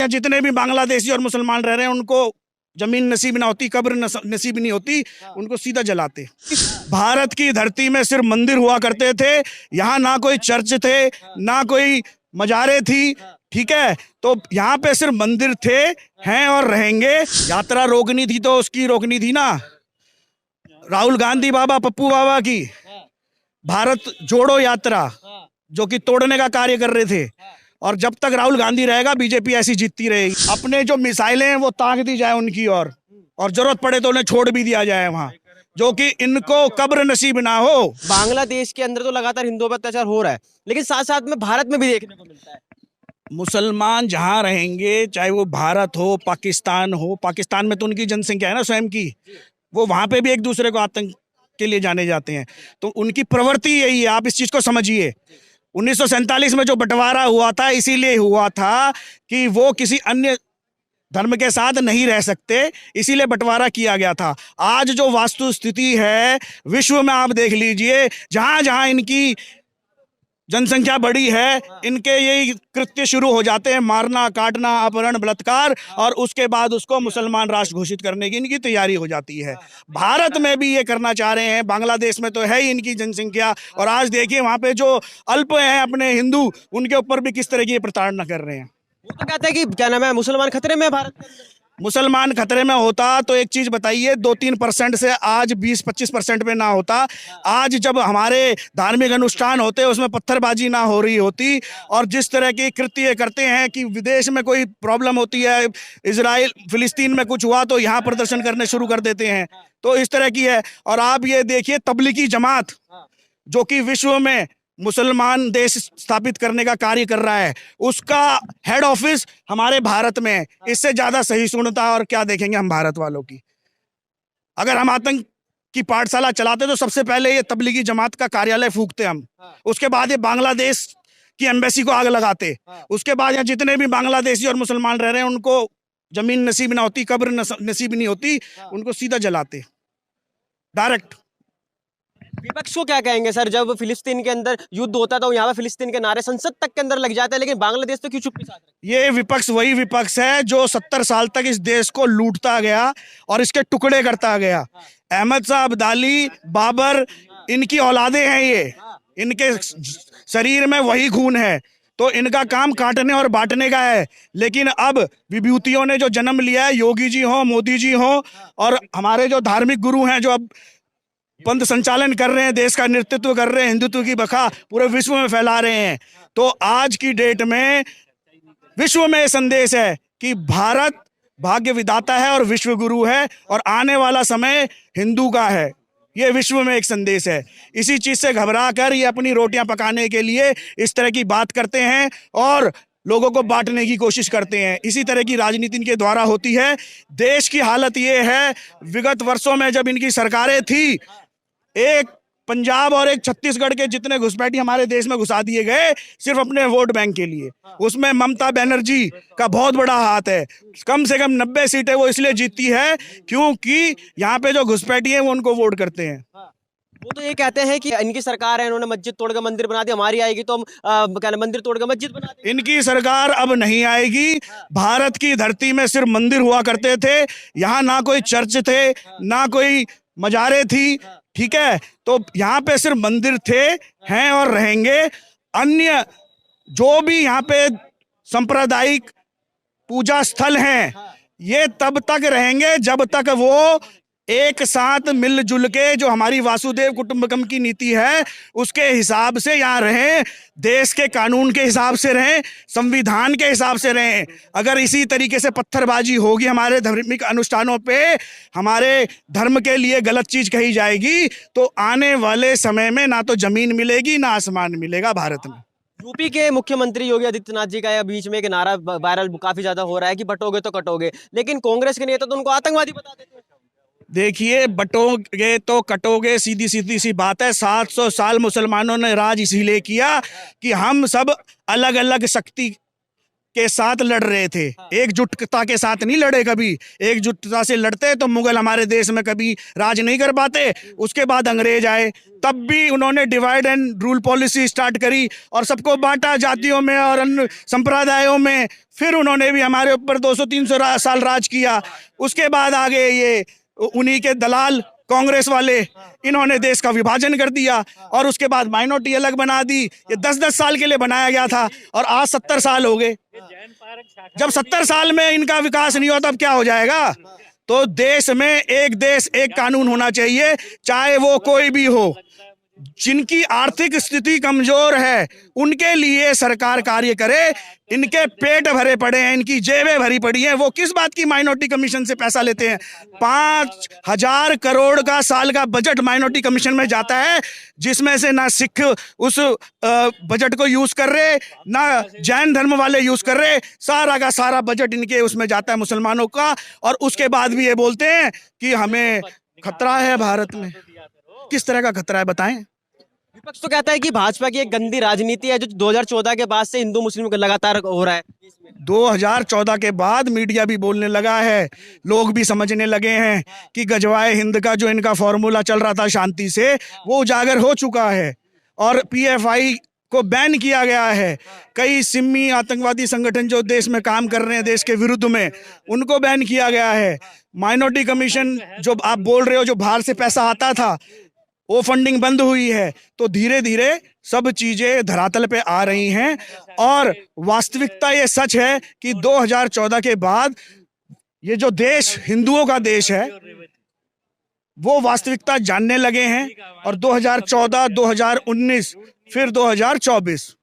जितने भी बांग्लादेशी और मुसलमान रह रहे हैं उनको जमीन नसीब ना होती, कब्र नसीब नहीं होती, उनको सीधा जलाते। भारत की धरती में सिर्फ मंदिर हुआ करते थे, यहाँ ना कोई चर्च थे, ना कोई मजारे थी, ठीक है। तो यहाँ पे सिर्फ मंदिर थे, हैं और रहेंगे। यात्रा रोकनी थी तो उसकी रोकनी थी ना, राहुल गांधी बाबा, पप्पू बाबा की भारत जोड़ो यात्रा, जो कि तोड़ने का कार्य कर रहे थे। और जब तक राहुल गांधी रहेगा बीजेपी ऐसी जीतती रहेगी। अपने जो मिसाइलें हैं वो ताक दी जाए उनकी और जरूरत पड़े तो उन्हें छोड़ भी दिया जाए वहां, जो कि इनको कब्र नसीब ना हो। बांग्लादेश के अंदर तो लगातार हिंदुओं पर अत्याचार हो रहा है, लेकिन साथ साथ में भारत में भी देखने को मिलता है। मुसलमान जहां रहेंगे, चाहे वो भारत हो, पाकिस्तान हो, पाकिस्तान में तो उनकी जनसंख्या है ना स्वयं की, वो वहां पे भी एक दूसरे को आतंक के लिए जाने जाते हैं। तो उनकी प्रवृत्ति यही है, आप इस चीज को समझिए। 1947 में जो बंटवारा हुआ था इसीलिए हुआ था कि वो किसी अन्य धर्म के साथ नहीं रह सकते, इसीलिए बंटवारा किया गया था। आज जो वास्तु स्थिति है विश्व में आप देख लीजिए, जहां जहां इनकी जनसंख्या बढ़ी है, इनके यही कृत्य शुरू हो जाते हैं, मारना, काटना, अपहरण, बलात्कार, और उसके बाद उसको मुसलमान राष्ट्र घोषित करने की इनकी तैयारी हो जाती है। भारत में भी ये करना चाह रहे हैं, बांग्लादेश में तो है ही इनकी जनसंख्या, और आज देखिए वहां पे जो अल्प हैं अपने हिंदू, उनके ऊपर भी किस तरह की प्रताड़ना कर रहे हैं। वो तो कहते हैं कि क्या नाम है, मुसलमान खतरे में है भारत के अंदर। मुसलमान खतरे में होता तो एक चीज बताइए, 2-3% से आज 20-25% में ना होता। आज जब हमारे धार्मिक अनुष्ठान होते उसमें पत्थरबाजी ना हो रही होती, और जिस तरह की कृत्य करते हैं कि विदेश में कोई प्रॉब्लम होती है, इजराइल फिलिस्तीन में कुछ हुआ तो यहाँ प्रदर्शन करने शुरू कर देते हैं, तो इस तरह की है। और आप ये देखिए तबलीगी जमात, जो कि विश्व में मुसलमान देश स्थापित करने का कार्य कर रहा है, उसका हेड ऑफिस हमारे भारत में है। इससे ज्यादा सहिष्णुता और क्या देखेंगे हम भारत वालों की। अगर हम आतंक की पाठशाला चलाते तो सबसे पहले ये तबलीगी जमात का कार्यालय फूंकते हम, उसके बाद ये बांग्लादेश की एम्बेसी को आग लगाते, उसके बाद यहाँ जितने भी बांग्लादेशी और मुसलमान रह रहे हैं उनको जमीन नसीब ना होती, कब्र नसीब नहीं होती, उनको सीधा जलाते डायरेक्ट। विपक्ष को क्या कहेंगे सर, जब फिलिस्तीन के अंदर युद्ध होता है तो यहाँ पे फिलिस्तीन के नारे संसद तक के अंदर लग जाते हैं, लेकिन बांग्लादेश तो क्यों चुप्पी साध रहा है? ये विपक्ष वही विपक्ष है जो 70 साल तक इस देश को लूटता गया और इसके टुकड़े करता गया। अहमद शाह अब्दाली, बाबर, इनकी औलादे हैं ये, इनके शरीर में वही खून है, तो इनका काम काटने और बांटने का है। लेकिन अब विभूतियों ने जो जन्म लिया है, योगी जी हो, मोदी जी हो, और हमारे जो धार्मिक गुरु हैं जो अब पंथ संचालन कर रहे हैं, देश का नेतृत्व कर रहे हैं, हिंदुत्व की बखा पूरे विश्व में फैला रहे हैं, तो आज की डेट में विश्व में संदेश है कि भारत भाग्य विधाता है और विश्व गुरु है, और आने वाला समय हिंदू का है। ये विश्व में एक संदेश है। इसी चीज से घबरा कर ये अपनी रोटियां पकाने के लिए इस तरह की बात करते हैं और लोगों को बांटने की कोशिश करते हैं। इसी तरह की राजनीति इनके द्वारा होती है। देश की हालत ये है, विगत वर्षों में जब इनकी सरकारें थी, एक पंजाब और एक छत्तीसगढ़ के जितने घुसपैठी हमारे देश में घुसा दिए गए सिर्फ अपने वोट बैंक के लिए, उसमें ममता बनर्जी का बहुत बड़ा हाथ है। कम से कम 90 सीटें वो इसलिए जीतती है क्योंकि यहाँ पे जो घुसपैठी है वो उनको वोट करते हैं। वो तो ये कहते हैं कि इनकी सरकार है, इन्होंने मस्जिद तोड़कर मंदिर बना दिया, हमारी आएगी तो हम क्या मंदिर तोड़कर मस्जिद बना देंगे। इनकी सरकार अब नहीं आएगी। भारत की धरती में सिर्फ मंदिर हुआ करते थे, यहाँ ना कोई चर्च थे, ना कोई मजारे थी, ठीक है। तो यहाँ पे सिर्फ मंदिर थे, हैं और रहेंगे। अन्य जो भी यहाँ पे सांप्रदायिक पूजा स्थल हैं, ये तब तक रहेंगे जब तक वो एक साथ मिलजुल के जो हमारी वासुदेव कुटुंबकम की नीति है उसके हिसाब से यहाँ रहें, देश के कानून के हिसाब से रहें, संविधान के हिसाब से रहें। अगर इसी तरीके से पत्थरबाजी होगी हमारे धार्मिक अनुष्ठानों पे, हमारे धर्म के लिए गलत चीज कही जाएगी, तो आने वाले समय में ना तो जमीन मिलेगी ना आसमान मिलेगा भारत में। यूपी के मुख्यमंत्री योगी आदित्यनाथ जी का बीच में एक नारा वायरल काफी ज्यादा हो रहा है कि बटोगे तो कटोगे, लेकिन कांग्रेस के नेता तो उनको आतंकवादी बता देते हैं। देखिए, बटोगे तो कटोगे, सीधी सीधी सी बात है। 700 साल मुसलमानों ने राज इसीलिए किया कि हम सब अलग अलग शक्ति के साथ लड़ रहे थे, एकजुटता के साथ नहीं लड़े कभी। एकजुटता से लड़ते तो मुगल हमारे देश में कभी राज नहीं कर पाते। उसके बाद अंग्रेज आए, तब भी उन्होंने divide and rule policy start करी और सबको बांटा जातियों में और अन्य संप्रदायों में। फिर उन्होंने भी हमारे ऊपर 200-300 साल राज किया। उसके बाद आगे ये उन्हीं के दलाल कांग्रेस वाले, इन्होंने देश का विभाजन कर दिया और उसके बाद माइनॉरिटी अलग बना दी। ये 10-10 साल के लिए बनाया गया था और आज 70 साल हो गए। जब 70 साल में इनका विकास नहीं हुआ तब क्या हो जाएगा? तो देश में एक देश एक कानून होना चाहिए, चाहे वो कोई भी हो। जिनकी आर्थिक स्थिति कमजोर है उनके लिए सरकार कार्य करे। इनके पेट भरे पड़े हैं, इनकी जेबें भरी पड़ी हैं, वो किस बात की माइनॉरिटी कमीशन से पैसा लेते हैं? 5,000 करोड़ का साल का बजट माइनॉरिटी कमीशन में जाता है, जिसमें से ना सिख उस बजट को यूज कर रहे, ना जैन धर्म वाले यूज कर रहे। सारा का सारा बजट इनके उसमें जाता है मुसलमानों का। और उसके बाद भी ये बोलते हैं कि हमें खतरा है भारत में। किस तरह का खतरा है बताएं? विपक्ष तो कहता है कि भाजपा की एक गंदी राजनीति है जो 2014 के बाद से हिंदू मुस्लिम का लगातार हो रहा है। 2014 के बाद मीडिया भी बोलने लगा है, लोग भी समझने लगे हैं कि गजवाए हिंद का जो इनका फॉर्मूला चल रहा था शांति से, वो उजागर हो चुका है और पीएफआई को बैन किया गया है। कई सिम्मी आतंकवादी संगठन जो देश में काम कर रहे हैं देश के विरुद्ध में, उनको बैन किया गया है। माइनॉरिटी कमीशन जो आप बोल रहे हो, जो बाहर से पैसा आता था, वो फंडिंग बंद हुई है। तो धीरे धीरे सब चीजें धरातल पे आ रही हैं और वास्तविकता ये सच है कि 2014 के बाद ये जो देश हिंदुओं का देश है वो वास्तविकता जानने लगे हैं। और 2014, 2019, फिर 2024,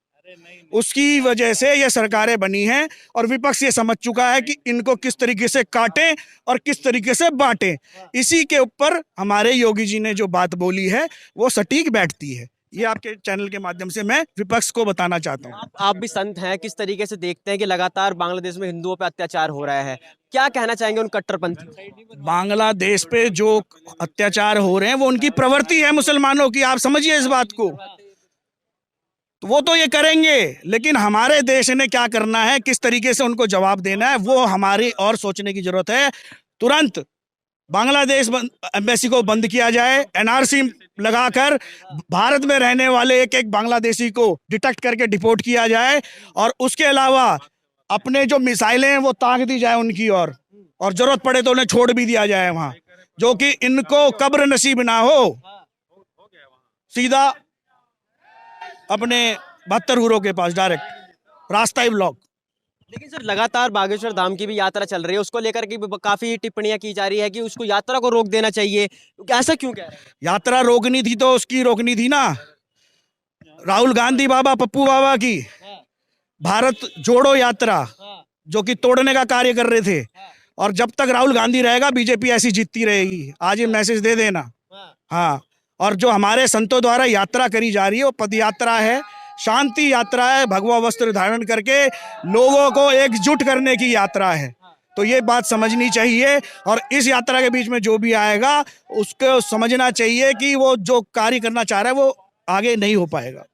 उसकी वजह से ये सरकारें बनी हैं और विपक्ष ये समझ चुका है कि इनको किस तरीके से काटें और किस तरीके से बांटें। इसी के ऊपर हमारे योगी जी ने जो बात बोली है वो सटीक बैठती है। ये आपके चैनल के माध्यम से मैं विपक्ष को बताना चाहता हूँ। आप भी संत हैं, किस तरीके से देखते हैं कि लगातार बांग्लादेश में हिंदुओं पे अत्याचार हो रहा है? क्या कहना चाहेंगे उन कट्टरपंथी? बांग्लादेश पे जो अत्याचार हो रहे हैं वो उनकी प्रवृत्ति है मुसलमानों की, आप समझिए इस बात को। तो वो तो ये करेंगे, लेकिन हमारे देश ने क्या करना है, किस तरीके से उनको जवाब देना है, वो हमारी और सोचने की जरूरत है। तुरंत बांग्लादेश एम्बेसी को बंद किया जाए, एनआरसी लगाकर भारत में रहने वाले एक एक बांग्लादेशी को डिटेक्ट करके डिपोर्ट किया जाए और उसके अलावा अपने जो मिसाइलें हैं वो ताक दी जाए उनकी और जरूरत पड़े तो उन्हें छोड़ भी दिया जाए वहां, जो कि इनको कब्र नसीब ना हो। सीधा अपने 72 हुरों के पास डायरेक्ट रास्ता ही ब्लॉक। लेकिन सर लगातार बागेश्वर धाम की भी यात्रा चल रही है, उसको लेकर के काफी टिप्पणियां की जा रही है कि उसको यात्रा को रोक देना चाहिए। ऐसा क्यों कह रहे हैं? यात्रा रोकनी थी तो उसकी रोकनी थी ना, राहुल गांधी बाबा, पप्पू बाबा की भारत जोड़ो यात्रा जो कि तोड़ने का कार्य कर रहे थे। और जब तक राहुल गांधी रहेगा बीजेपी ऐसी जीतती रहेगी। आज ये मैसेज दे देना। हाँ, और जो हमारे संतों द्वारा यात्रा करी जा रही है वो पद यात्रा है, शांति यात्रा है, भगवा वस्त्र धारण करके लोगों को एकजुट करने की यात्रा है। तो ये बात समझनी चाहिए और इस यात्रा के बीच में जो भी आएगा उसको समझना चाहिए कि वो जो कार्य करना चाह रहा है वो आगे नहीं हो पाएगा।